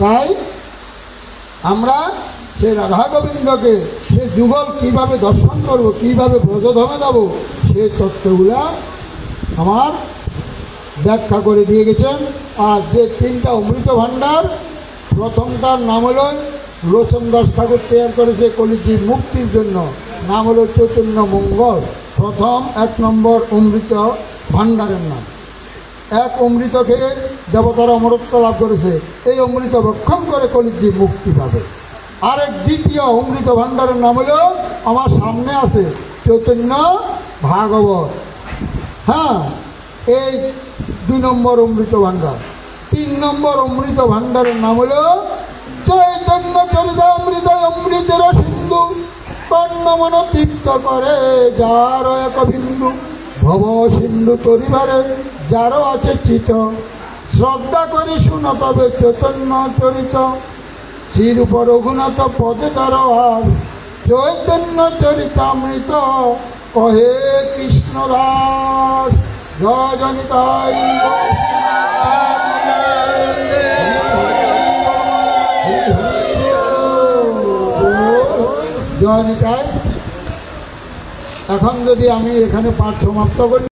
তাই আমরা সে রাধা গোবিন্দকে সে যুগল কীভাবে দর্শন করব, কীভাবে ব্রজধামে যাব, সেই তত্ত্বগুলা আমার ব্যাখ্যা করে দিয়ে গেছেন। আর যে তিনটা অমৃত ভাণ্ডার, প্রথমটার নাম হলো লোচন দাস ঠাকুর তৈরি করেছে কলিযুগ মুক্তির জন্য, নাম হলো চৈতন্য মঙ্গল। প্রথম 1 নম্বর অমৃত ভাণ্ডারের নাম। এক অমৃত খেয়ে দেবতারা অমরত্ব লাভ করেছে, এই অমৃত ভক্ষণ করে কলিযুগ মুক্তি পাবে। আরেক দ্বিতীয় অমৃত ভাণ্ডারের নাম হলো আমার সামনে আছে চৈতন্য ভাগবত। হ্যাঁ, এই 2 নম্বর অমৃত ভাণ্ডার। 3 নম্বর অমৃত ভাণ্ডারের নাম হলো চৈতন্য চরিতামৃত অমৃতের সিন্ধু, কর্ণমন তৃপ্ত করে যার এক বিন্দু, ভব সিন্ধু তরিবারে যারও আছে চিত, শ্রদ্ধা করি শুন তবে চৈতন্য চরিত, শ্রীরূপ রঘুনাথ পদে তার আর, চৈতন্য চরিতামৃত কহে কৃষ্ণ দাস। জয় জনিতাই, জয় নিতাই। এখন যদি আমি এখানে পাঠ সমাপ্ত করি।